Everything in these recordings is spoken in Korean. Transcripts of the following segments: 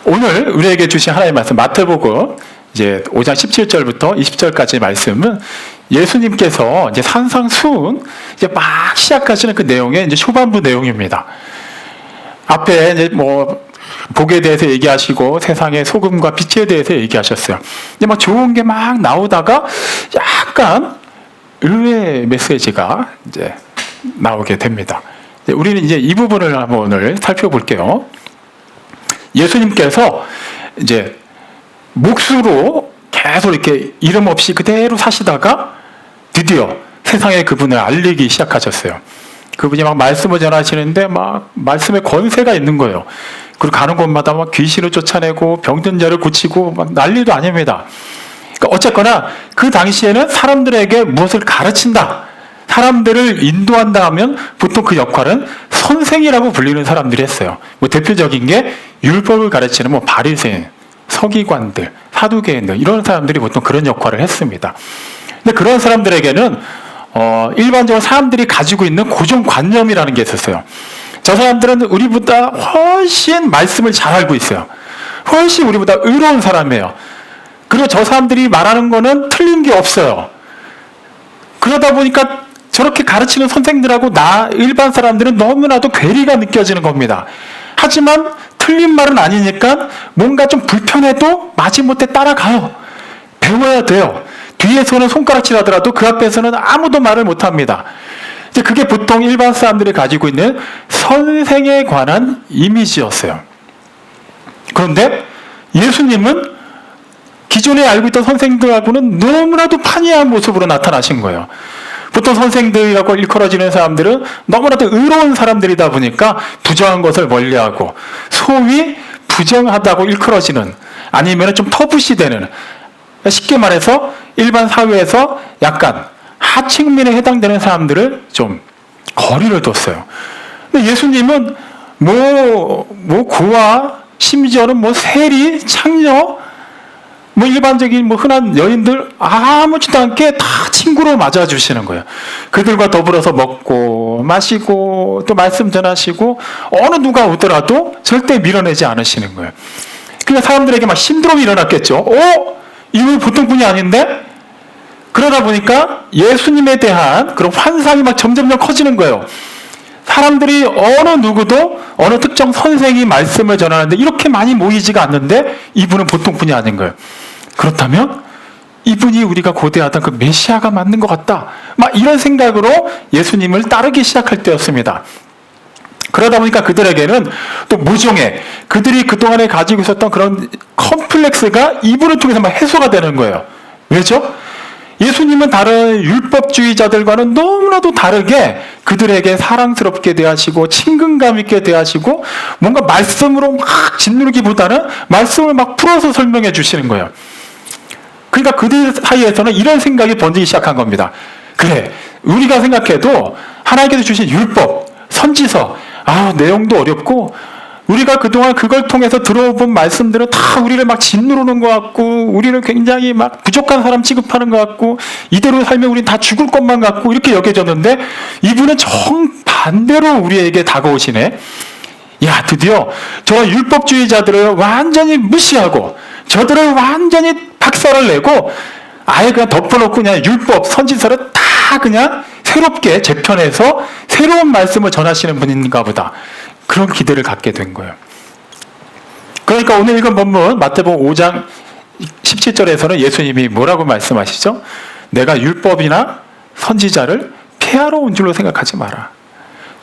오늘 우리에게 주신 하나님의 말씀 마태복음 이제 5장 17절부터 20절까지 말씀은 예수님께서 이제 산상수훈 이제 막 시작하시는 그 내용의 이제 초반부 내용입니다. 앞에 이제 뭐 복에 대해서 얘기하시고 세상의 소금과 빛에 대해서 얘기하셨어요. 이제 막 좋은 게 막 나오다가 약간 의외의 메시지가 이제 나오게 됩니다. 우리는 이제 이 부분을 한번 오늘 살펴볼게요. 예수님께서 이제 몫으로 계속 이렇게 이름 없이 그대로 사시다가 드디어 세상에 그분을 알리기 시작하셨어요. 그분이 막 말씀을 전하시는데 막 말씀에 권세가 있는 거예요. 그리고 가는 곳마다 막 귀신을 쫓아내고 병든 자를 고치고 막 난리도 아닙니다. 그러니까 어쨌거나 그 당시에는 사람들에게 무엇을 가르친다, 사람들을 인도한다 하면 보통 그 역할은 선생이라고 불리는 사람들이 했어요. 뭐 대표적인 게 율법을 가르치는 뭐 바리새인, 서기관들, 사두개인들 이런 사람들이 보통 그런 역할을 했습니다. 근데 그런 사람들에게는 일반적으로 사람들이 가지고 있는 고정관념이라는 게 있었어요. 저 사람들은 우리보다 훨씬 말씀을 잘 알고 있어요. 훨씬 우리보다 의로운 사람이에요. 그리고 저 사람들이 말하는 거는 틀린 게 없어요. 그러다 보니까 저렇게 가르치는 선생들하고 일반 사람들은 너무나도 괴리가 느껴지는 겁니다. 하지만 틀린 말은 아니니까 뭔가 좀 불편해도 마지못해 따라가요. 배워야 돼요. 뒤에서는 손가락질 하더라도 그 앞에서는 아무도 말을 못합니다. 이제 그게 보통 일반 사람들이 가지고 있는 선생에 관한 이미지였어요. 그런데 예수님은 기존에 알고 있던 선생들하고는 너무나도 판이한 모습으로 나타나신 거예요. 보통 선생들이라고 일컬어지는 사람들은 너무나도 의로운 사람들이다 보니까 부정한 것을 멀리하고 소위 부정하다고 일컬어지는, 아니면 좀 터부시되는, 쉽게 말해서 일반 사회에서 약간 하층민에 해당되는 사람들을 좀 거리를 뒀어요. 근데 예수님은 고아, 심지어는 세리, 창녀, 일반적인 흔한 여인들 아무렇지도 않게 다 친구로 맞아주시는 거예요. 그들과 더불어서 먹고 마시고 또 말씀 전하시고 어느 누가 오더라도 절대 밀어내지 않으시는 거예요. 그러니까 사람들에게 막 신드롬이 일어났겠죠. 이거 보통 분이 아닌데? 그러다 보니까 예수님에 대한 그런 환상이 막 점점점 커지는 거예요. 사람들이 어느 누구도 어느 특정 선생이 말씀을 전하는데 이렇게 많이 모이지가 않는데 이분은 보통 분이 아닌 거예요. 그렇다면 이분이 우리가 고대하던 그 메시아가 맞는 것 같다. 막 이런 생각으로 예수님을 따르기 시작할 때였습니다. 그러다 보니까 그들에게는 또 모종의 그들이 그동안에 가지고 있었던 그런 컴플렉스가 이분을 통해서 막 해소가 되는 거예요. 왜죠? 예수님은 다른 율법주의자들과는 너무나도 다르게 그들에게 사랑스럽게 대하시고 친근감 있게 대하시고 뭔가 말씀으로 막 짓누르기보다는 말씀을 막 풀어서 설명해 주시는 거예요. 그러니까 그들 사이에서는 이런 생각이 번지기 시작한 겁니다. 그래, 우리가 생각해도 하나님께서 주신 율법, 선지서, 내용도 어렵고 우리가 그동안 그걸 통해서 들어본 말씀들은 다 우리를 막 짓누르는 것 같고 우리를 굉장히 막 부족한 사람 취급하는 것 같고 이대로 살면 우린 다 죽을 것만 같고 이렇게 여겨졌는데 이분은 정반대로 우리에게 다가오시네. 야, 드디어 저 율법주의자들을 완전히 무시하고 저들을 완전히 박살을 내고 아예 그냥 덮어놓고 그냥 율법, 선지서를 다 그냥 새롭게 재편해서 새로운 말씀을 전하시는 분인가 보다. 그런 기대를 갖게 된 거예요. 그러니까 오늘 읽은 본문 마태복음 5장 17절에서는 예수님이 뭐라고 말씀하시죠? 내가 율법이나 선지자를 폐하러 온 줄로 생각하지 마라.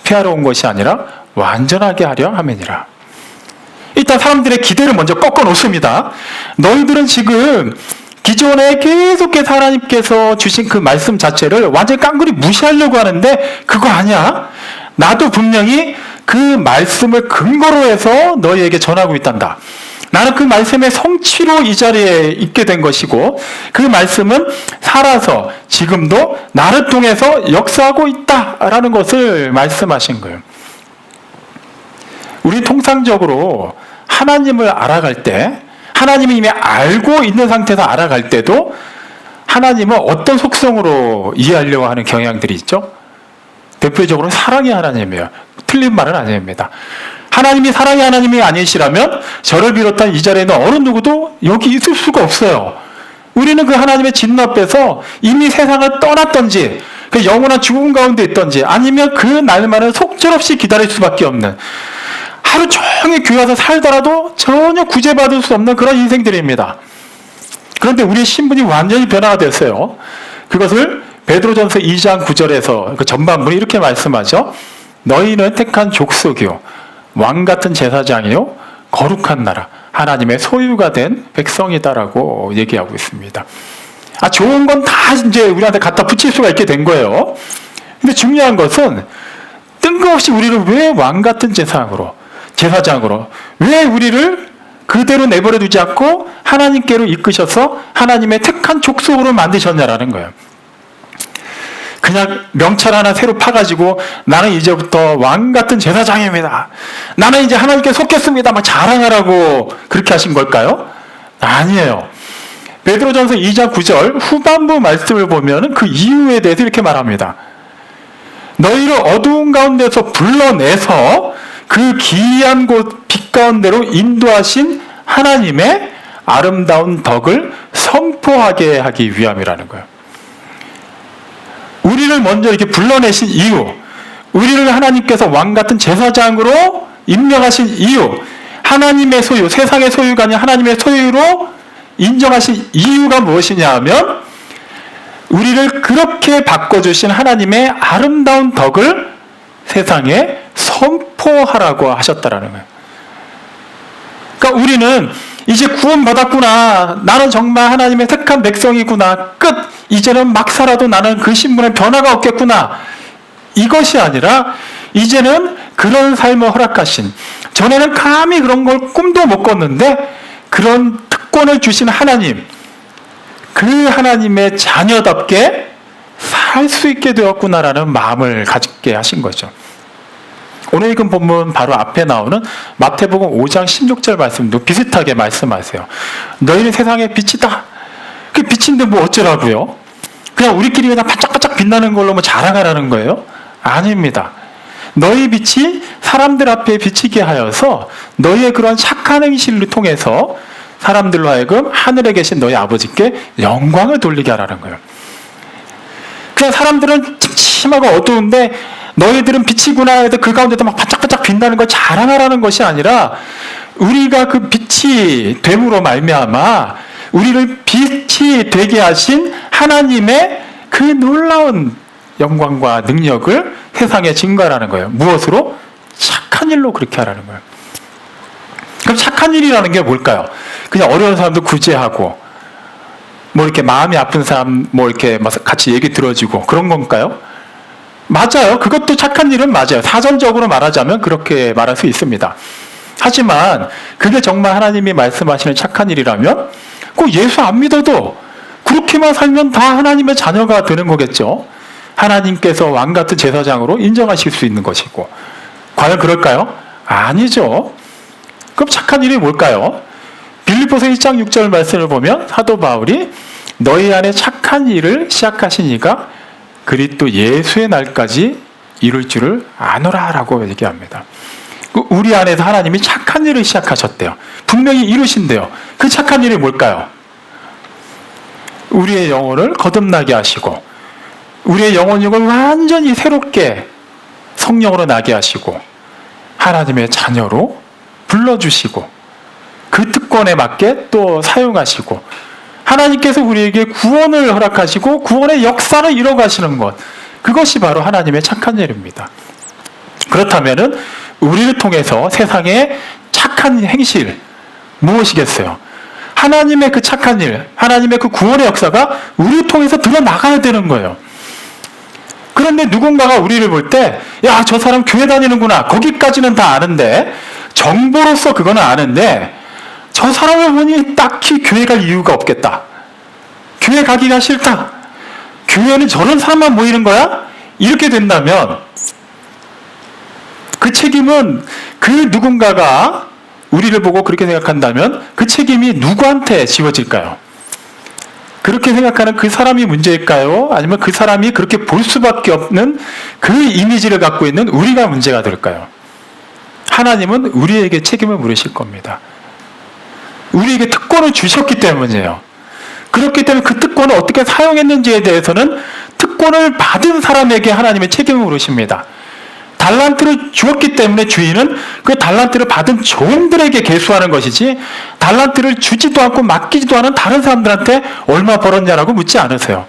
폐하러 온 것이 아니라 완전하게 하려 함이니라. 일단 사람들의 기대를 먼저 꺾어 놓습니다. 너희들은 지금 기존에 계속해서 하나님께서 주신 그 말씀 자체를 완전히 깡그리 무시하려고 하는데 그거 아니야. 나도 분명히 그 말씀을 근거로 해서 너희에게 전하고 있단다. 나는 그 말씀의 성취로 이 자리에 있게 된 것이고 그 말씀은 살아서 지금도 나를 통해서 역사하고 있다라는 것을 말씀하신 거예요. 우리 통상적으로 하나님을 알아갈 때, 하나님을 이미 알고 있는 상태에서 알아갈 때도 하나님은 어떤 속성으로 이해하려고 하는 경향들이 있죠? 대표적으로 사랑의 하나님이에요. 틀린 말은 아닙니다. 하나님이 사랑의 하나님이 아니시라면 저를 비롯한 이 자리에 있는 어느 누구도 여기 있을 수가 없어요. 우리는 그 하나님의 진노 앞에서 이미 세상을 떠났던지 그 영원한 죽음 가운데 있던지 아니면 그 날만을 속절없이 기다릴 수밖에 없는, 하루 종일 교회 와서 살더라도 전혀 구제받을 수 없는 그런 인생들입니다. 그런데 우리의 신분이 완전히 변화가 됐어요. 그것을 베드로전서 2장 9절에서 그 전반부에 이렇게 말씀하죠. 너희는 택한 족속이요 왕같은 제사장이요 거룩한 나라 하나님의 소유가 된 백성이다라고 얘기하고 있습니다. 좋은 건 다 이제 우리한테 갖다 붙일 수가 있게 된 거예요. 근데 중요한 것은 뜬금없이 우리를 왜 왕같은 제사장으로 왜 우리를 그대로 내버려 두지 않고 하나님께로 이끄셔서 하나님의 택한 족속으로 만드셨냐라는 거예요. 그냥 명찰 하나 새로 파가지고 나는 이제부터 왕같은 제사장입니다, 나는 이제 하나님께 속겠습니다 막 자랑하라고 그렇게 하신 걸까요? 아니에요. 베드로전서 2장 9절 후반부 말씀을 보면 그 이유에 대해서 이렇게 말합니다. 너희를 어두운 가운데서 불러내서 그 기이한 곳 빛 가운데로 인도하신 하나님의 아름다운 덕을 선포하게 하기 위함이라는 거예요. 우리를 먼저 이렇게 불러내신 이유, 우리를 하나님께서 왕같은 제사장으로 임명하신 이유, 하나님의 소유, 세상의 소유가 아닌 하나님의 소유로 인정하신 이유가 무엇이냐 하면 우리를 그렇게 바꿔주신 하나님의 아름다운 덕을 세상에 선포하라고 하셨다라는 거예요. 그러니까 우리는 이제 구원받았구나, 나는 정말 하나님의 택한 백성이구나, 끝, 이제는 막 살아도 나는 그 신분에 변화가 없겠구나, 이것이 아니라 이제는 그런 삶을 허락하신, 전에는 감히 그런 걸 꿈도 못 꿨는데 그런 특권을 주신 하나님, 그 하나님의 자녀답게 살 수 있게 되었구나라는 마음을 가지게 하신 거죠. 오늘 읽은 본문 바로 앞에 나오는 마태복음 5장 16절 말씀도 비슷하게 말씀하세요. 너희는 세상의 빛이다. 그 빛인데 뭐 어쩌라고요? 그냥 우리끼리 그냥 반짝반짝 빛나는 걸로 뭐 자랑하라는 거예요? 아닙니다. 너희 빛이 사람들 앞에 비치게 하여서 너희의 그런 착한 행실을 통해서 사람들로 하여금 하늘에 계신 너희 아버지께 영광을 돌리게 하라는 거예요. 그냥 사람들은 침침하고 어두운데 너희들은 빛이구나 해도 그 가운데도 막 반짝반짝 빛나는 걸 자랑하라는 것이 아니라 우리가 그 빛이 됨으로 말미암아 우리를 빛이 되게 하신 하나님의 그 놀라운 영광과 능력을 세상에 증거하라는 거예요. 무엇으로? 착한 일로 그렇게 하라는 거예요. 그럼 착한 일이라는 게 뭘까요? 그냥 어려운 사람도 구제하고 뭐 이렇게 마음이 아픈 사람 뭐 이렇게 같이 얘기 들어주고 그런 건가요? 맞아요. 그것도 착한 일은 맞아요. 사전적으로 말하자면 그렇게 말할 수 있습니다. 하지만 그게 정말 하나님이 말씀하시는 착한 일이라면 꼭 예수 안 믿어도 그렇게만 살면 다 하나님의 자녀가 되는 거겠죠. 하나님께서 왕같은 제사장으로 인정하실 수 있는 것이고. 과연 그럴까요? 아니죠. 그럼 착한 일이 뭘까요? 빌립보서 1장 6절 말씀을 보면 사도 바울이 너희 안에 착한 일을 시작하신 이가 그리스도 예수의 날까지 이룰 줄을 아노라 라고 얘기합니다. 우리 안에서 하나님이 착한 일을 시작하셨대요. 분명히 이루신대요. 그 착한 일이 뭘까요? 우리의 영혼을 거듭나게 하시고 우리의 영혼력을 완전히 새롭게 성령으로 나게 하시고 하나님의 자녀로 불러주시고 그 특권에 맞게 또 사용하시고 하나님께서 우리에게 구원을 허락하시고 구원의 역사를 이뤄가시는 것, 그것이 바로 하나님의 착한 일입니다. 그렇다면 우리를 통해서 세상의 착한 행실 무엇이겠어요? 하나님의 그 착한 일, 하나님의 그 구원의 역사가 우리를 통해서 드러나가야 되는 거예요. 그런데 누군가가 우리를 볼 때 야, 저 사람 교회 다니는구나, 거기까지는 다 아는데, 정보로서 그거는 아는데 저 사람을 보니 딱히 교회 갈 이유가 없겠다, 교회 가기가 싫다, 교회는 저런 사람만 모이는 거야? 이렇게 된다면 그 책임은 그 누군가가 우리를 보고 그렇게 생각한다면 그 책임이 누구한테 지워질까요? 그렇게 생각하는 그 사람이 문제일까요? 아니면 그 사람이 그렇게 볼 수밖에 없는 그 이미지를 갖고 있는 우리가 문제가 될까요? 하나님은 우리에게 책임을 물으실 겁니다. 우리에게 특권을 주셨기 때문이에요. 그렇기 때문에 그 특권을 어떻게 사용했는지에 대해서는 특권을 받은 사람에게 하나님의 책임을 물으십니다. 달란트를 주었기 때문에 주인은 그 달란트를 받은 종들에게 계수하는 것이지, 달란트를 주지도 않고 맡기지도 않은 다른 사람들한테 얼마 벌었냐라고 묻지 않으세요.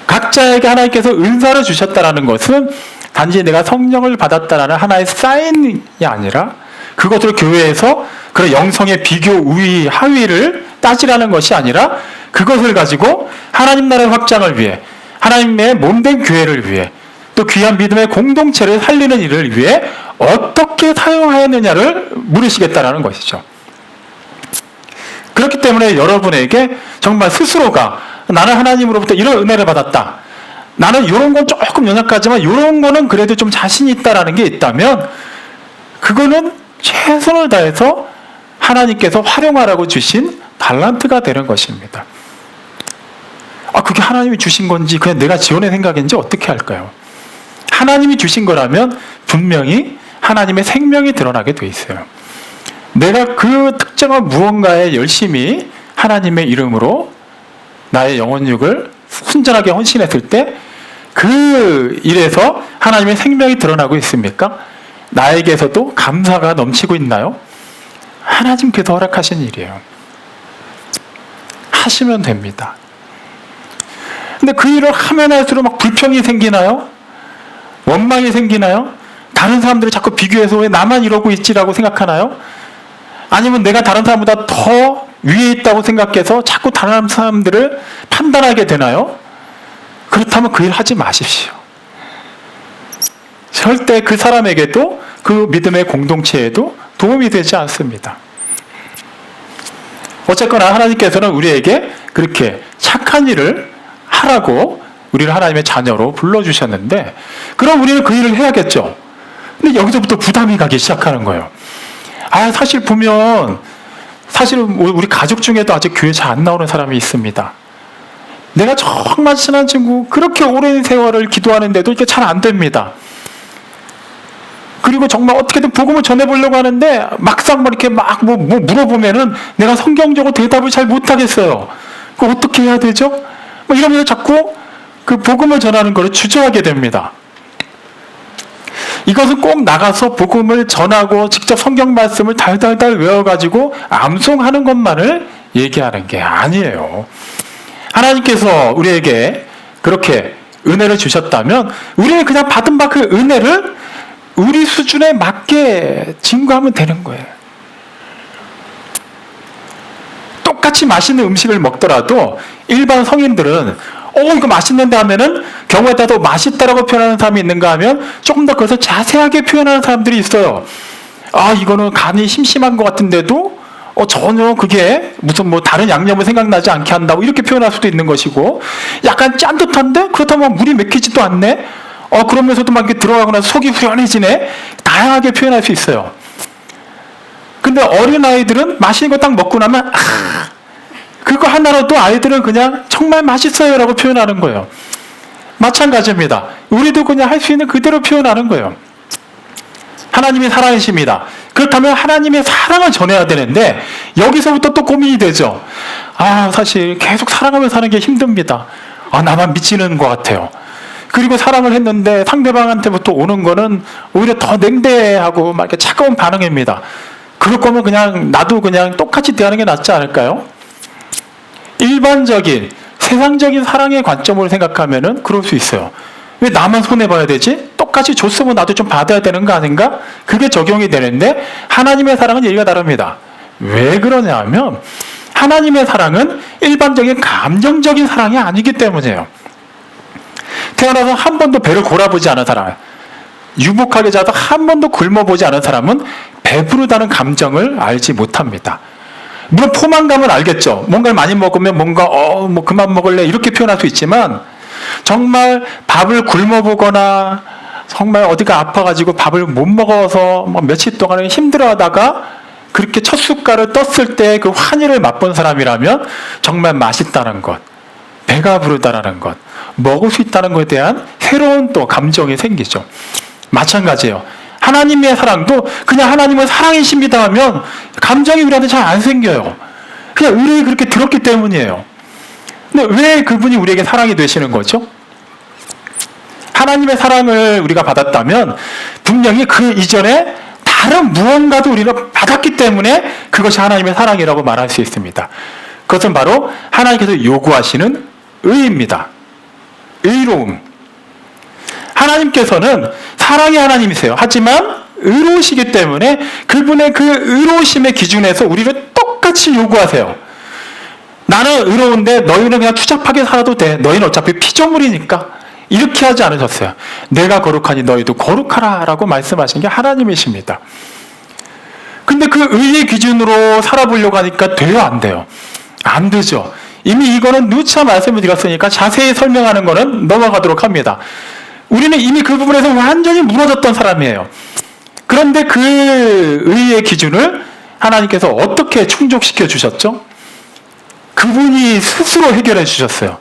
각자에게 하나님께서 은사를 주셨다는 것은 단지 내가 성령을 받았다는 하나의 사인이 아니라, 그것을 교회에서 그런 영성의 비교, 우위, 하위를 따지라는 것이 아니라, 그것을 가지고 하나님 나라의 확장을 위해, 하나님의 몸된 교회를 위해, 또 귀한 믿음의 공동체를 살리는 일을 위해 어떻게 사용하였느냐를 물으시겠다는 것이죠. 그렇기 때문에 여러분에게 정말 스스로가 나는 하나님으로부터 이런 은혜를 받았다, 나는 이런 건 조금 연약하지만 이런 거는 그래도 좀 자신이 있다라는 게 있다면, 그거는 최선을 다해서 하나님께서 활용하라고 주신 달란트가 되는 것입니다. 그게 하나님이 주신 건지 그냥 내가 지어낸 생각인지 어떻게 할까요? 하나님이 주신 거라면 분명히 하나님의 생명이 드러나게 돼 있어요. 내가 그 특정한 무언가에 열심히 하나님의 이름으로 나의 영혼육을 순전하게 헌신했을 때 그 일에서 하나님의 생명이 드러나고 있습니까? 나에게서도 감사가 넘치고 있나요? 하나님께서 허락하신 일이에요. 하시면 됩니다. 근데 그 일을 하면 할수록 막 불평이 생기나요? 원망이 생기나요? 다른 사람들을 자꾸 비교해서 왜 나만 이러고 있지라고 생각하나요? 아니면 내가 다른 사람보다 더 위에 있다고 생각해서 자꾸 다른 사람들을 판단하게 되나요? 그렇다면 그 일 하지 마십시오. 절대 그 사람에게도 그 믿음의 공동체에도 도움이 되지 않습니다. 어쨌거나 하나님께서는 우리에게 그렇게 착한 일을 하라고 우리를 하나님의 자녀로 불러주셨는데, 그럼 우리는 그 일을 해야겠죠. 근데 여기서부터 부담이 가기 시작하는 거예요. 사실 보면, 사실은 우리 가족 중에도 아직 교회 잘 안 나오는 사람이 있습니다. 내가 정말 친한 친구, 그렇게 오랜 세월을 기도하는데도 이게 잘 안 됩니다. 그리고 정말 어떻게든 복음을 전해보려고 하는데 막상 이렇게 뭐 물어보면은 내가 성경적으로 대답을 잘 못하겠어요. 그거 어떻게 해야 되죠? 이러면서 자꾸 그 복음을 전하는 것을 주저하게 됩니다. 이것은 꼭 나가서 복음을 전하고 직접 성경 말씀을 달달달 외워가지고 암송하는 것만을 얘기하는 게 아니에요. 하나님께서 우리에게 그렇게 은혜를 주셨다면 우리는 그냥 받은 바 그 은혜를 우리 수준에 맞게 증거하면 되는 거예요. 똑같이 맛있는 음식을 먹더라도 일반 성인들은 이거 맛있는데 하면은 경우에 따라서 맛있다라고 표현하는 사람이 있는가 하면 조금 더 그것을 자세하게 표현하는 사람들이 있어요. 이거는 간이 심심한 것 같은데도 전혀 그게 무슨 다른 양념을 생각나지 않게 한다고 이렇게 표현할 수도 있는 것이고, 약간 짠듯한데 그렇다면 물이 맥히지도 않네? 그러면서도 막 이렇게 들어가고 나서 속이 후련해지네? 다양하게 표현할 수 있어요. 근데 어린아이들은 맛있는 거 딱 먹고 나면 그거 하나로도 아이들은 그냥 정말 맛있어요 라고 표현하는 거예요. 마찬가지입니다. 우리도 그냥 할 수 있는 그대로 표현하는 거예요. 하나님이 사랑이십니다. 그렇다면 하나님의 사랑을 전해야 되는데 여기서부터 또 고민이 되죠. 사실 계속 사랑하며 사는 게 힘듭니다. 나만 미치는 것 같아요. 그리고 사랑을 했는데 상대방한테부터 오는 거는 오히려 더 냉대하고 막 이렇게 차가운 반응입니다. 그럴 거면 그냥 나도 그냥 똑같이 대하는 게 낫지 않을까요? 일반적인 세상적인 사랑의 관점으로 생각하면은 그럴 수 있어요. 왜 나만 손해봐야 되지? 똑같이 줬으면 나도 좀 받아야 되는 거 아닌가? 그게 적용이 되는데 하나님의 사랑은 얘기가 다릅니다. 왜 그러냐 하면 하나님의 사랑은 일반적인 감정적인 사랑이 아니기 때문이에요. 태어나서 한 번도 배를 골아보지 않은 사람, 유복하게 자도 한 번도 굶어보지 않은 사람은 배부르다는 감정을 알지 못합니다. 물론 포만감은 알겠죠. 뭔가를 많이 먹으면 뭔가 그만 먹을래 이렇게 표현할 수 있지만, 정말 밥을 굶어보거나 정말 어디가 아파가지고 밥을 못 먹어서 며칠 동안 힘들어하다가 그렇게 첫 숟갈을 떴을 때 그 환희를 맛본 사람이라면 정말 맛있다는 것, 배가 부르다는 것, 먹을 수 있다는 것에 대한 새로운 또 감정이 생기죠. 마찬가지예요. 하나님의 사랑도 그냥 하나님은 사랑이십니다 하면 감정이 우리한테 잘 안 생겨요. 그냥 의뢰이 그렇게 들었기 때문이에요. 근데 왜 그분이 우리에게 사랑이 되시는 거죠? 하나님의 사랑을 우리가 받았다면 분명히 그 이전에 다른 무언가도 우리가 받았기 때문에 그것이 하나님의 사랑이라고 말할 수 있습니다. 그것은 바로 하나님께서 요구하시는 의입니다. 의로움. 하나님께서는 사랑의 하나님이세요. 하지만 의로우시기 때문에 그분의 그 의로우심의 기준에서 우리를 똑같이 요구하세요. 나는 의로운데 너희는 그냥 추잡하게 살아도 돼. 너희는 어차피 피조물이니까. 이렇게 하지 않으셨어요. 내가 거룩하니 너희도 거룩하라 라고 말씀하신 게 하나님이십니다. 근데 그 의의 기준으로 살아보려고 하니까 돼요, 안 돼요? 안 되죠. 이미 이거는 누차 말씀을 드렸으니까 자세히 설명하는 거는 넘어가도록 합니다. 우리는 이미 그 부분에서 완전히 무너졌던 사람이에요. 그런데 그 의의 기준을 하나님께서 어떻게 충족시켜 주셨죠? 그분이 스스로 해결해 주셨어요.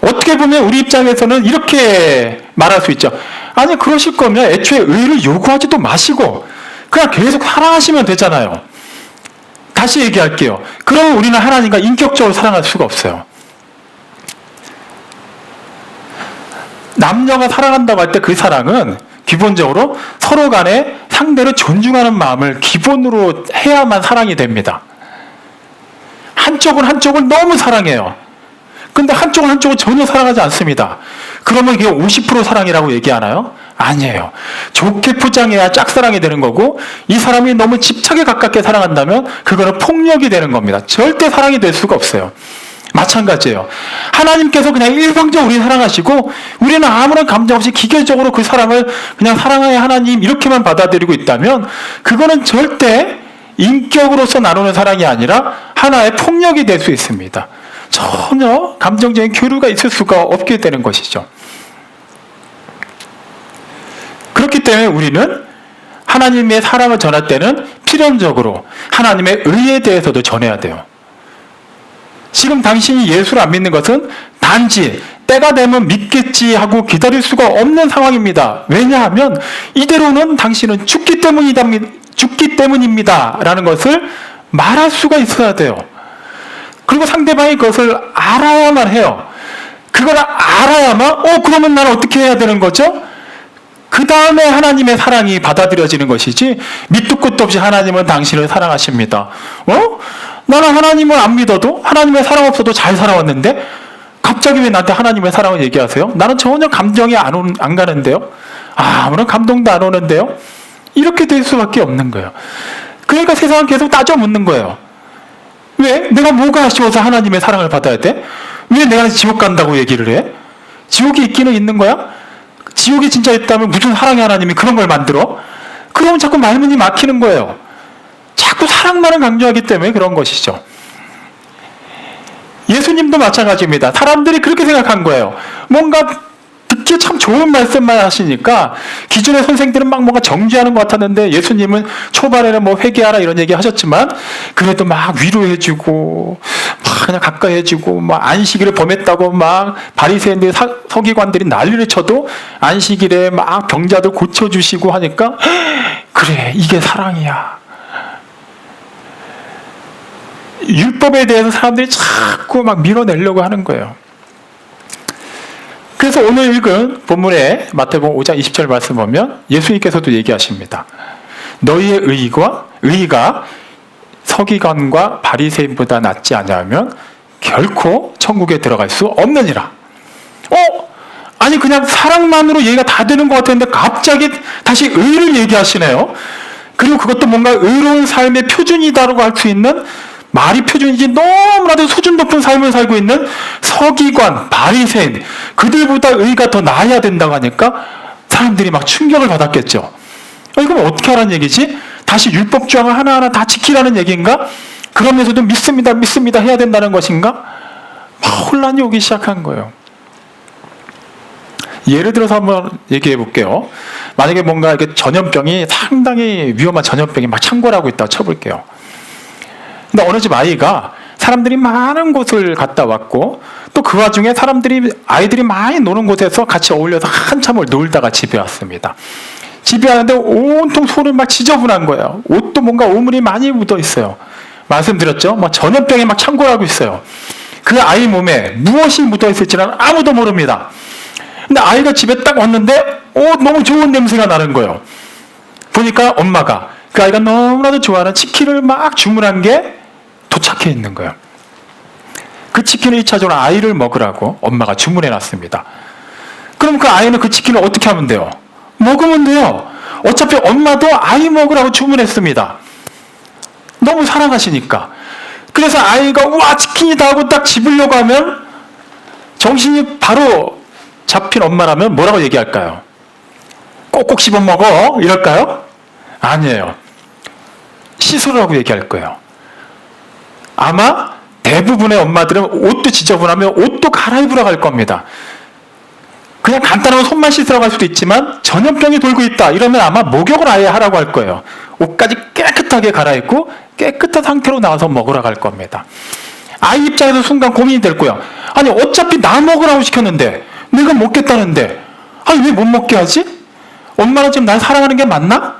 어떻게 보면 우리 입장에서는 이렇게 말할 수 있죠. 아니, 그러실 거면 애초에 의를 요구하지도 마시고 그냥 계속 사랑하시면 되잖아요. 다시 얘기할게요. 그러면 우리는 하나님과 인격적으로 사랑할 수가 없어요. 남녀가 사랑한다고 할 때 그 사랑은 기본적으로 서로 간에 상대를 존중하는 마음을 기본으로 해야만 사랑이 됩니다. 한쪽은 한쪽을 너무 사랑해요. 근데 한쪽은 전혀 사랑하지 않습니다. 그러면 이게 50% 사랑이라고 얘기하나요? 아니에요. 좋게 포장해야 짝사랑이 되는 거고, 이 사람이 너무 집착에 가깝게 사랑한다면 그거는 폭력이 되는 겁니다. 절대 사랑이 될 수가 없어요. 마찬가지예요. 하나님께서 그냥 일방적으로 우리 사랑하시고 우리는 아무런 감정 없이 기계적으로 그 사람을 그냥 사랑의 하나님 이렇게만 받아들이고 있다면 그거는 절대 인격으로서 나누는 사랑이 아니라 하나의 폭력이 될 수 있습니다. 전혀 감정적인 교류가 있을 수가 없게 되는 것이죠. 그렇기 때문에 우리는 하나님의 사랑을 전할 때는 필연적으로 하나님의 의에 대해서도 전해야 돼요. 지금 당신이 예수를 안 믿는 것은 단지 때가 되면 믿겠지 하고 기다릴 수가 없는 상황입니다. 왜냐하면 이대로는 당신은 죽기 때문입니다 라는 것을 말할 수가 있어야 돼요. 그리고 상대방이 그것을 알아야만 해요. 그걸 알아야만 그러면 나는 어떻게 해야 되는 거죠? 그 다음에 하나님의 사랑이 받아들여지는 것이지, 밑도 끝도 없이 하나님은 당신을 사랑하십니다. 나는 하나님을 안 믿어도, 하나님의 사랑 없어도 잘 살아왔는데 갑자기 왜 나한테 하나님의 사랑을 얘기하세요? 나는 전혀 감정이 안 가는데요? 아무런 감동도 안 오는데요? 이렇게 될 수밖에 없는 거예요. 그러니까 세상은 계속 따져 묻는 거예요. 왜? 내가 뭐가 아쉬워서 하나님의 사랑을 받아야 돼? 왜 내가 지옥 간다고 얘기를 해? 지옥이 있기는 있는 거야? 지옥이 진짜 있다면 무슨 사랑의 하나님이 그런 걸 만들어? 그러면 자꾸 말문이 막히는 거예요. 자꾸 사랑만을 강조하기 때문에 그런 것이죠. 예수님도 마찬가지입니다. 사람들이 그렇게 생각한 거예요. 뭔가 듣기 참 좋은 말씀만 하시니까 기존의 선생들은 막 뭔가 정죄하는 것 같았는데 예수님은 초반에는 뭐 회개하라 이런 얘기 하셨지만 그래도 막 위로해주고 막 그냥 가까이 해주고 막 안식일을 범했다고 막 바리새인들 서기관들이 난리를 쳐도 안식일에 막 병자들 고쳐주시고 하니까 그래, 이게 사랑이야. 율법에 대해서 사람들이 자꾸 막 밀어내려고 하는 거예요. 그래서 오늘 읽은 본문의 마태복음 5장 20절 말씀 보면 예수님께서도 얘기하십니다. 너희의 의의가 서기관과 바리새인보다 낫지 않냐면 결코 천국에 들어갈 수 없느니라. 아니 그냥 사랑만으로 얘기가 다 되는 것 같았는데 갑자기 다시 의를 얘기하시네요. 그리고 그것도 뭔가 의로운 삶의 표준이다라고 할 수 있는, 말이 표준이지 너무나도 수준 높은 삶을 살고 있는 서기관, 바리새인, 그들보다 의가 더 나아야 된다고 하니까 사람들이 막 충격을 받았겠죠. 이건 어떻게 하라는 얘기지? 다시 율법 조항을 하나하나 다 지키라는 얘기인가? 그러면서도 믿습니다 해야 된다는 것인가? 막 혼란이 오기 시작한 거예요. 예를 들어서 한번 얘기해 볼게요. 만약에 뭔가 이렇게 전염병이 상당히 위험한 전염병이 막 창궐 하고 있다고 쳐볼게요. 근데 어느 집 아이가 사람들이 많은 곳을 갔다 왔고 또 그 와중에 아이들이 많이 노는 곳에서 같이 어울려서 한참을 놀다가 집에 왔습니다. 지배하는데 온통 손을 막 지저분한 거예요. 옷도 뭔가 오물이 많이 묻어 있어요. 말씀드렸죠? 뭐 전염병에 막 창궐하고 있어요. 그 아이 몸에 무엇이 묻어 있을지는 아무도 모릅니다. 근데 아이가 집에 딱 왔는데 너무 좋은 냄새가 나는 거예요. 보니까 엄마가 그 아이가 너무나도 좋아하는 치킨을 막 주문한 게 도착해 있는 거예요. 그 치킨을 1차적으로 아이를 먹으라고 엄마가 주문해 놨습니다. 그럼 그 아이는 그 치킨을 어떻게 하면 돼요? 먹으면 돼요. 어차피 엄마도 아이 먹으라고 주문했습니다. 너무 사랑하시니까. 그래서 아이가 우와 치킨이다 하고 딱 집으려고 하면 정신이 바로 잡힌 엄마라면 뭐라고 얘기할까요? 꼭꼭 씹어 먹어 이럴까요? 아니에요. 씻으라고 얘기할 거예요. 아마 대부분의 엄마들은 옷도 지저분하면 옷도 갈아입으라고 할 겁니다. 그냥 간단하게 손만 씻으라고 할 수도 있지만 전염병이 돌고 있다 이러면 아마 목욕을 아예 하라고 할 거예요. 옷까지 깨끗하게 갈아입고 깨끗한 상태로 나와서 먹으라고 할 겁니다. 아이 입장에서 순간 고민이 될 거예요. 아니 어차피 나 먹으라고 시켰는데 내가 먹겠다는데 아니 왜 못 먹게 하지? 엄마는 지금 날 사랑하는 게 맞나?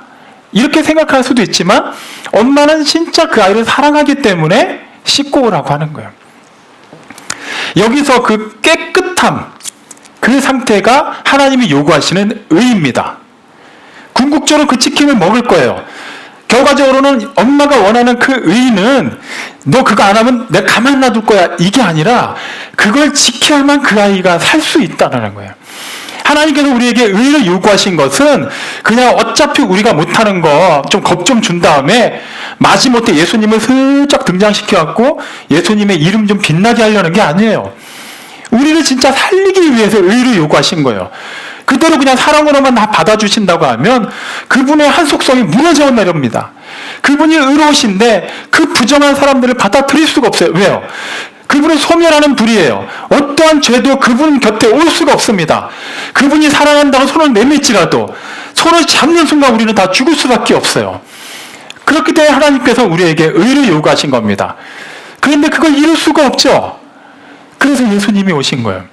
이렇게 생각할 수도 있지만 엄마는 진짜 그 아이를 사랑하기 때문에 씻고 오라고 하는 거예요. 여기서 그 깨끗함, 그 상태가 하나님이 요구하시는 의입니다. 궁극적으로 그 치킨을 먹을 거예요. 결과적으로는 엄마가 원하는 그 의는 너 그거 안 하면 내가 가만 놔둘 거야 이게 아니라 그걸 지켜야만 그 아이가 살 수 있다는 거예요. 하나님께서 우리에게 의를 요구하신 것은 그냥 어차피 우리가 못하는 거 좀 겁 좀 준 다음에 마지못해 예수님을 슬쩍 등장시켜갖고 예수님의 이름 좀 빛나게 하려는 게 아니에요. 우리를 진짜 살리기 위해서 의를 요구하신 거예요. 그대로 그냥 사랑으로만 다 받아주신다고 하면 그분의 한 속성이 무너져 내려옵니다. 그분이 의로우신데 그 부정한 사람들을 받아들일 수가 없어요. 왜요? 그분은 소멸하는 불이에요. 어떠한 죄도 그분 곁에 올 수가 없습니다. 그분이 사랑한다고 손을 내밀지라도 손을 잡는 순간 우리는 다 죽을 수밖에 없어요. 그렇기 때문에 하나님께서 우리에게 의를 요구하신 겁니다. 그런데 그걸 이룰 수가 없죠. 그래서 예수님이 오신 거예요.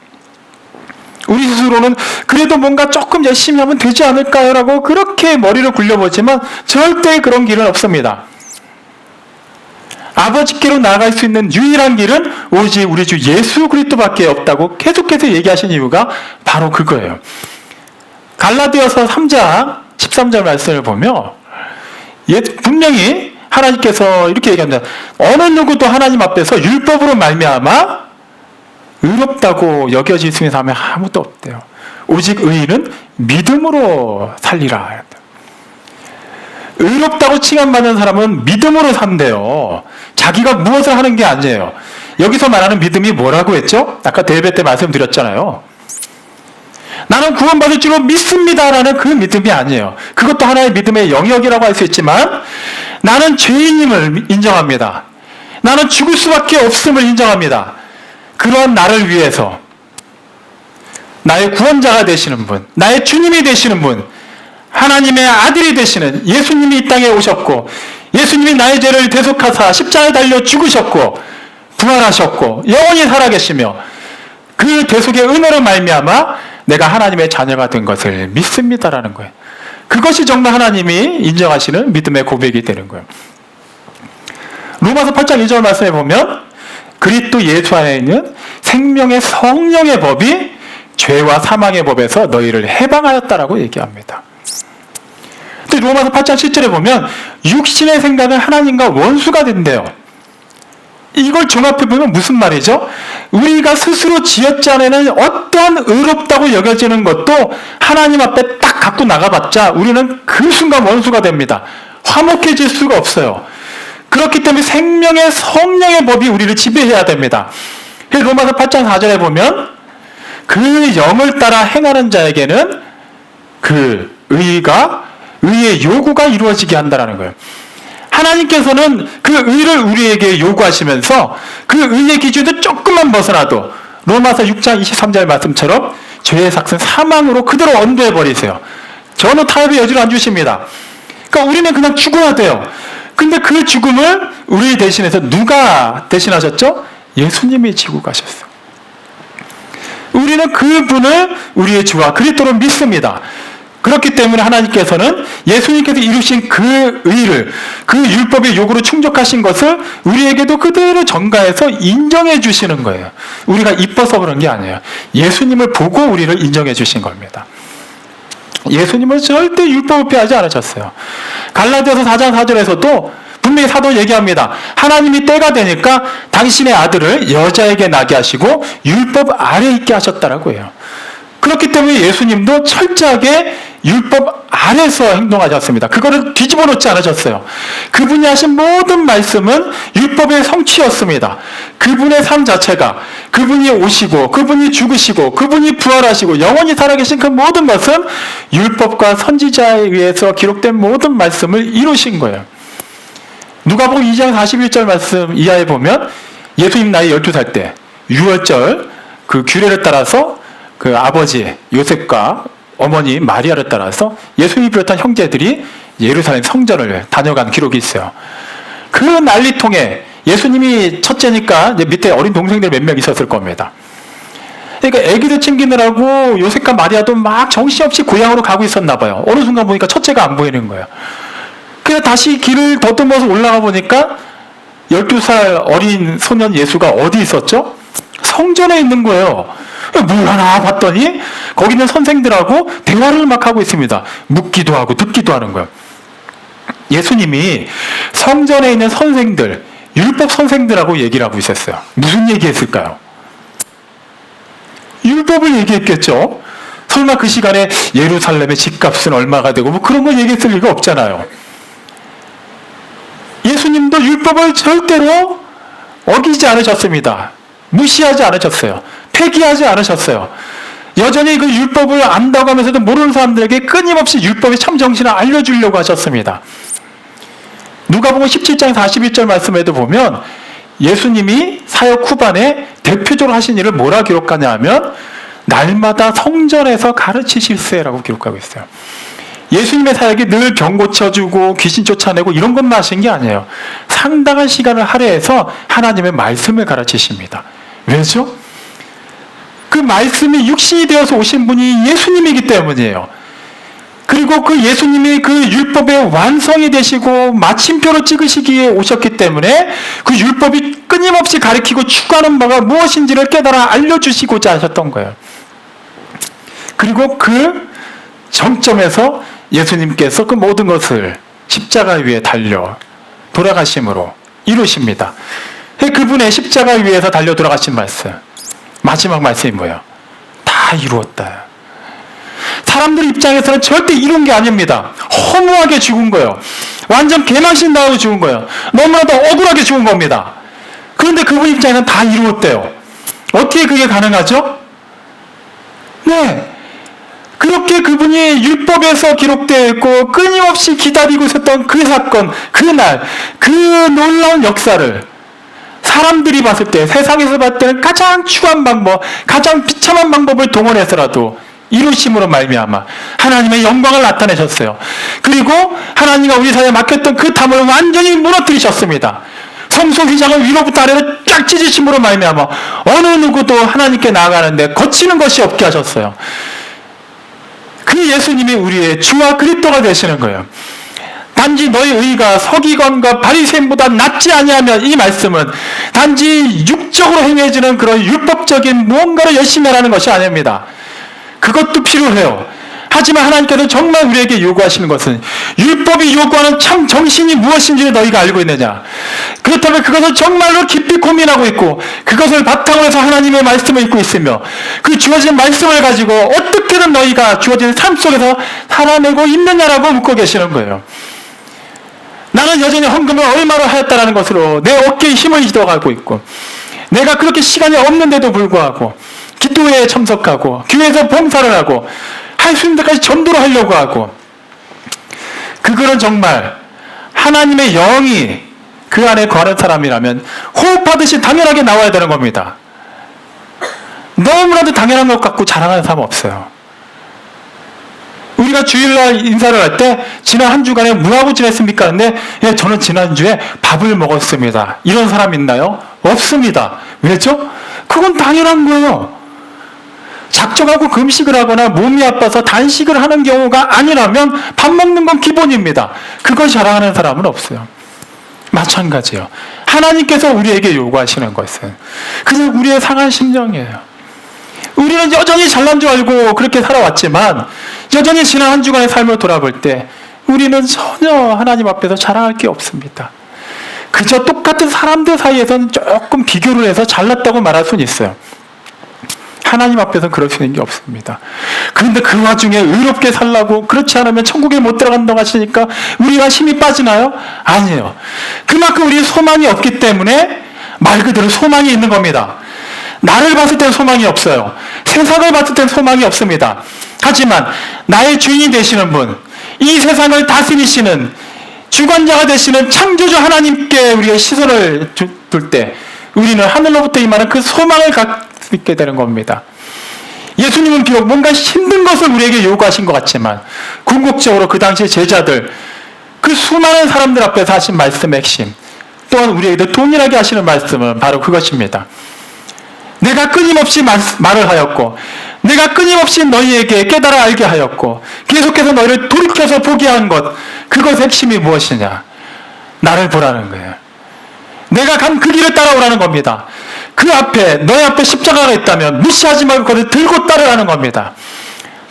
우리 스스로는 그래도 뭔가 조금 열심히 하면 되지 않을까요? 라고 그렇게 머리를 굴려보지만 절대 그런 길은 없습니다. 아버지께로 나아갈 수 있는 유일한 길은 오직 우리 주 예수 그리스도밖에 없다고 계속해서 얘기하신 이유가 바로 그거예요. 갈라디아서 3장 13절 말씀을 보면 분명히 하나님께서 이렇게 얘기합니다. 어느 누구도 하나님 앞에서 율법으로 말미암아 의롭다고 여겨질 수 있는 사람이 아무도 없대요. 오직 의인은 믿음으로 살리라. 의롭다고 칭함받는 사람은 믿음으로 산대요. 자기가 무엇을 하는 게 아니에요. 여기서 말하는 믿음이 뭐라고 했죠? 아까 대회 때 말씀드렸잖아요. 나는 구원받을 줄로 믿습니다라는 그 믿음이 아니에요. 그것도 하나의 믿음의 영역이라고 할 수 있지만 나는 죄인임을 인정합니다. 나는 죽을 수밖에 없음을 인정합니다. 그런 나를 위해서 나의 구원자가 되시는 분, 나의 주님이 되시는 분, 하나님의 아들이 되시는 예수님이 이 땅에 오셨고 예수님이 나의 죄를 대속하사 십자가에 달려 죽으셨고 부활하셨고 영원히 살아계시며 그 대속의 은혜로 말미암아 내가 하나님의 자녀가 된 것을 믿습니다라는 거예요. 그것이 정말 하나님이 인정하시는 믿음의 고백이 되는 거예요. 로마서 8장 1절 말씀에 보면 그리스도 예수 안에 있는 생명의 성령의 법이 죄와 사망의 법에서 너희를 해방하였다라고 얘기합니다. 근데 로마서 8장 7절에 보면 육신의 생각은 하나님과 원수가 된대요. 이걸 종합해보면 무슨 말이죠? 우리가 스스로 지어짜내는 어떠한 의롭다고 여겨지는 것도 하나님 앞에 딱 갖고 나가봤자 우리는 그 순간 원수가 됩니다. 화목해질 수가 없어요. 그렇기 때문에 생명의 성령의 법이 우리를 지배해야 됩니다. 로마서 8장 4절에 보면 그 영을 따라 행하는 자에게는 그 의의 요구가 이루어지게 한다는 거예요. 하나님께서는 그 의를 우리에게 요구하시면서 그 의의 기준을 조금만 벗어나도 로마서 6장 23절 말씀처럼 죄의 삭은 사망으로 그대로 언도해버리세요. 전혀 타협의 여지를 안 주십니다. 그러니까 우리는 그냥 죽어야 돼요. 근데 그 죽음을 우리 대신해서 누가 대신하셨죠? 예수님이 지고 가셨어요. 우리는 그분을 우리의 주와 그리스도로 믿습니다. 그렇기 때문에 하나님께서는 예수님께서 이루신 그 의를, 그 율법의 요구를 충족하신 것을 우리에게도 그대로 전가해서 인정해 주시는 거예요. 우리가 이뻐서 그런 게 아니에요. 예수님을 보고 우리를 인정해 주신 겁니다. 예수님은 절대 율법을 폐하지 않으셨어요. 갈라디아서 4장 4절에서도 분명히 사도 얘기합니다. 하나님이 때가 되니까 당신의 아들을 여자에게 나게 하시고 율법 아래 있게 하셨다라고 해요. 그렇기 때문에 예수님도 철저하게 율법 아래서 행동하셨습니다. 그거를 뒤집어 놓지 않으셨어요. 그분이 하신 모든 말씀은 율법의 성취였습니다. 그분의 삶 자체가, 그분이 오시고 그분이 죽으시고 그분이 부활하시고 영원히 살아계신 그 모든 것은 율법과 선지자에 의해서 기록된 모든 말씀을 이루신 거예요. 누가복음 2장 41절 말씀 이하에 보면 예수님 나이 12살 때 유월절 그 규례를 따라서 그 아버지 요셉과 어머니 마리아를 따라서 예수님을 비롯한 형제들이 예루살렘 성전을 다녀간 기록이 있어요. 그 난리통에 예수님이 첫째니까 밑에 어린 동생들 몇 명 있었을 겁니다. 그러니까 아기들 챙기느라고 요셉과 마리아도 막 정신없이 고향으로 가고 있었나 봐요. 어느 순간 보니까 첫째가 안 보이는 거예요. 그래서 다시 길을 더듬어서 올라가 보니까 12살 어린 소년 예수가 어디 있었죠? 성전에 있는 거예요. 뭘 하나 봤더니 거기 있는 선생들하고 대화를 막 하고 있습니다. 묻기도 하고 듣기도 하는 거예요. 예수님이 성전에 있는 선생들, 율법 선생들하고 얘기를 하고 있었어요. 무슨 얘기했을까요? 율법을 얘기했겠죠. 설마 그 시간에 예루살렘의 집값은 얼마가 되고 뭐 그런 거 얘기했을 리가 없잖아요. 예수님도 율법을 절대로 어기지 않으셨습니다. 무시하지 않으셨어요. 폐기하지 않으셨어요. 여전히 그 율법을 안다고 하면서도 모르는 사람들에게 끊임없이 율법의 참 정신을 알려주려고 하셨습니다. 누가복음 17장 41절 말씀에도 보면 예수님이 사역 후반에 대표적으로 하신 일을 뭐라 기록하냐 하면 날마다 성전에서 가르치실세라고 기록하고 있어요. 예수님의 사역이 늘 병 고쳐주고 귀신 쫓아내고 이런 것만 하신 게 아니에요. 상당한 시간을 할애해서 하나님의 말씀을 가르치십니다. 왜죠? 그 말씀이 육신이 되어서 오신 분이 예수님이기 때문이에요. 그리고 그 예수님이 그 율법의 완성이 되시고 마침표로 찍으시기에 오셨기 때문에 그 율법이 끊임없이 가리키고 추구하는 바가 무엇인지를 깨달아 알려주시고자 하셨던 거예요. 그리고 그 정점에서 예수님께서 그 모든 것을 십자가 위에 달려 돌아가심으로 이루십니다. 그분의 십자가 위에서 달려 돌아가신 말씀, 마지막 말씀이 뭐예요? 다 이루었다. 사람들 입장에서는 절대 이룬 게 아닙니다. 허무하게 죽은 거예요. 완전 개망신 당하고 죽은 거예요. 너무나도 억울하게 죽은 겁니다. 그런데 그분 입장에서는 다 이루었대요. 어떻게 그게 가능하죠? 네. 그렇게 그분이 율법에서 기록되어 있고 끊임없이 기다리고 있었던 그 사건, 그날, 그 놀라운 역사를 사람들이 봤을 때, 세상에서 봤을 때는 가장 추한 방법, 가장 비참한 방법을 동원해서라도 이루심으로 말미암아 하나님의 영광을 나타내셨어요. 그리고 하나님과 우리 사이에 막혔던 그 담을 완전히 무너뜨리셨습니다. 성소 휘장을 위로부터 아래로 쫙 찢으심으로 말미암아 어느 누구도 하나님께 나아가는데 거치는 것이 없게 하셨어요. 그 예수님이 우리의 주와 그리스도가 되시는 거예요. 단지 너희 의가 서기관과 바리새인보다 낫지 아니하면, 이 말씀은 단지 육적으로 행해지는 그런 율법적인 무언가를 열심히 하라는 것이 아닙니다. 그것도 필요해요. 하지만 하나님께서 정말 우리에게 요구하시는 것은 율법이 요구하는 참 정신이 무엇인지를 너희가 알고 있느냐. 그렇다면 그것을 정말로 깊이 고민하고 있고 그것을 바탕으로 해서 하나님의 말씀을 읽고 있으며 그 주어진 말씀을 가지고 어떻게든 너희가 주어진 삶 속에서 살아내고 있느냐라고 묻고 계시는 거예요. 나는 여전히 헌금을 얼마로 하였다라는 것으로 내 어깨에 힘을 잃어가고 있고, 내가 그렇게 시간이 없는데도 불구하고 기도회에 참석하고 교회에서 봉사를 하고 할 수 있는 데까지 전도를 하려고 하고, 그거는 정말 하나님의 영이 그 안에 거하는 사람이라면 호흡하듯이 당연하게 나와야 되는 겁니다. 너무나도 당연한 것 같고 자랑하는 사람 없어요. 우리가 주일날 인사를 할 때 지난 한 주간에 뭐하고 지냈습니까? 근데 예, 저는 지난주에 밥을 먹었습니다. 이런 사람 있나요? 없습니다. 왜죠? 그건 당연한 거예요. 작정하고 금식을 하거나 몸이 아파서 단식을 하는 경우가 아니라면 밥 먹는 건 기본입니다. 그걸 자랑하는 사람은 없어요. 마찬가지요. 하나님께서 우리에게 요구하시는 것은 그냥 우리의 상한 심령이에요. 우리는 여전히 잘난 줄 알고 그렇게 살아왔지만 여전히 지난 한 주간의 삶을 돌아볼 때 우리는 전혀 하나님 앞에서 자랑할 게 없습니다. 그저 똑같은 사람들 사이에서는 조금 비교를 해서 잘났다고 말할 수는 있어요. 하나님 앞에서는 그럴 수 있는 게 없습니다. 그런데 그 와중에 의롭게 살라고 그렇지 않으면 천국에 못 들어간다고 하시니까 우리가 힘이 빠지나요? 아니에요. 그만큼 우리 소망이 없기 때문에 말 그대로 소망이 있는 겁니다. 나를 봤을 땐 소망이 없어요. 세상을 봤을 땐 소망이 없습니다. 하지만 나의 주인이 되시는 분, 이 세상을 다스리시는 주관자가 되시는 창조주 하나님께 우리가 시선을 둘 때 우리는 하늘로부터 임하는 그 소망을 갖게 되는 겁니다. 예수님은 비록 뭔가 힘든 것을 우리에게 요구하신 것 같지만 궁극적으로 그 당시 제자들, 그 수많은 사람들 앞에서 하신 말씀의 핵심, 또한 우리에게도 동일하게 하시는 말씀은 바로 그것입니다. 내가 끊임없이 말을 하였고 내가 끊임없이 너희에게 깨달아 알게 하였고 계속해서 너희를 돌이켜서 보게 한 것, 그것의 핵심이 무엇이냐? 나를 보라는 거예요. 내가 간 그 길을 따라오라는 겁니다. 그 앞에, 너희 앞에 십자가가 있다면 무시하지 말고 그걸 들고 따르라는 겁니다.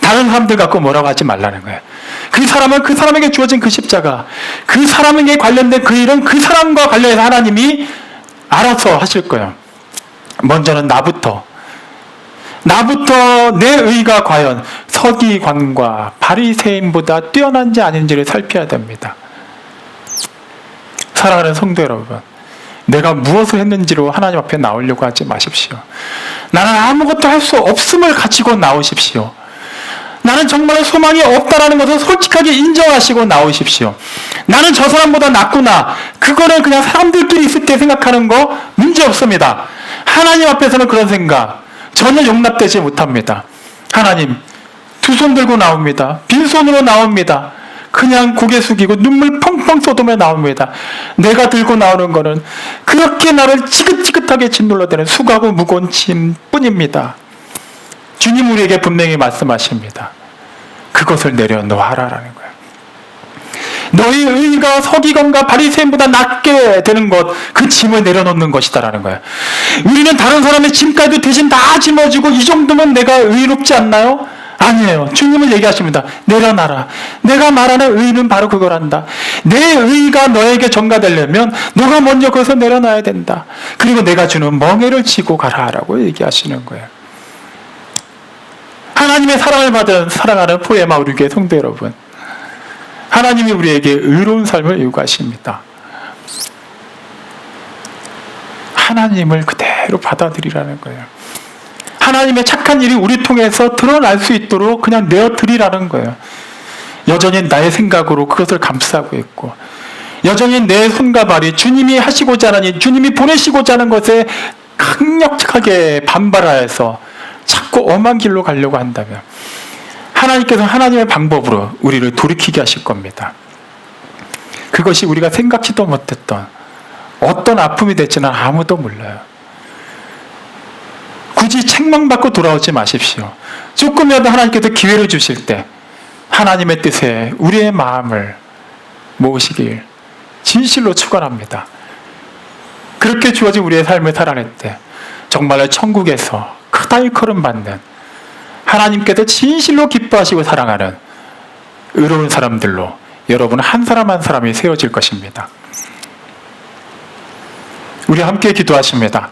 다른 사람들 갖고 뭐라고 하지 말라는 거예요. 그 사람은 그 사람에게 주어진 그 십자가, 그 사람에게 관련된 그 일은 그 사람과 관련해서 하나님이 알아서 하실 거예요. 먼저는 나부터 내 의가 과연 서기관과 바리새인보다 뛰어난지 아닌지를 살펴야 됩니다. 사랑하는 성도 여러분, 내가 무엇을 했는지로 하나님 앞에 나오려고 하지 마십시오. 나는 아무것도 할 수 없음을 가지고 나오십시오. 나는 정말 소망이 없다라는 것을 솔직하게 인정하시고 나오십시오. 나는 저 사람보다 낫구나. 그거는 그냥 사람들끼리 있을 때 생각하는 거 문제 없습니다. 하나님 앞에서는 그런 생각 전혀 용납되지 못합니다. 하나님, 두 손 들고 나옵니다. 빈손으로 나옵니다. 그냥 고개 숙이고 눈물 펑펑 쏟으며 나옵니다. 내가 들고 나오는 거는 그렇게 나를 지긋지긋하게 짓눌러대는 수고하고 무거운 짐뿐입니다. 주님 우리에게 분명히 말씀하십니다. 그것을 내려놓아라라는 거예요. 너희 의가 서기관과 바리새인보다 낫게 되는 것, 그 짐을 내려놓는 것이다라는 거예요. 우리는 다른 사람의 짐까지도 대신 다 짊어지고 이 정도면 내가 의롭지 않나요? 아니에요. 주님은 얘기하십니다. 내려놔라. 내가 말하는 의는 바로 그거란다. 내 의가 너에게 전가되려면 너가 먼저 그것을 내려놔야 된다. 그리고 내가 주는 멍에를 지고 가라라고 얘기하시는 거예요. 하나님의 사랑을 받은 사랑하는 포에마 우리 교회 성도 여러분, 하나님이 우리에게 의로운 삶을 요구하십니다. 하나님을 그대로 받아들이라는 거예요. 하나님의 착한 일이 우리 통해서 드러날 수 있도록 그냥 내어드리라는 거예요. 여전히 나의 생각으로 그것을 감싸고 있고 여전히 내 손과 발이 주님이 하시고자 하니 주님이 보내시고자 하는 것에 강력하게 반발하여서 자꾸 엄한 길로 가려고 한다면 하나님께서 하나님의 방법으로 우리를 돌이키게 하실 겁니다. 그것이 우리가 생각지도 못했던 어떤 아픔이 될지는 아무도 몰라요. 굳이 책망받고 돌아오지 마십시오. 조금이라도 하나님께서 기회를 주실 때 하나님의 뜻에 우리의 마음을 모으시길 진실로 축원합니다. 그렇게 주어진 우리의 삶을 살아낼 때 정말로 천국에서 크다이컬음 받는 하나님께서 진실로 기뻐하시고 사랑하는 의로운 사람들로 여러분 한 사람 한 사람이 세워질 것입니다. 우리 함께 기도하십니다.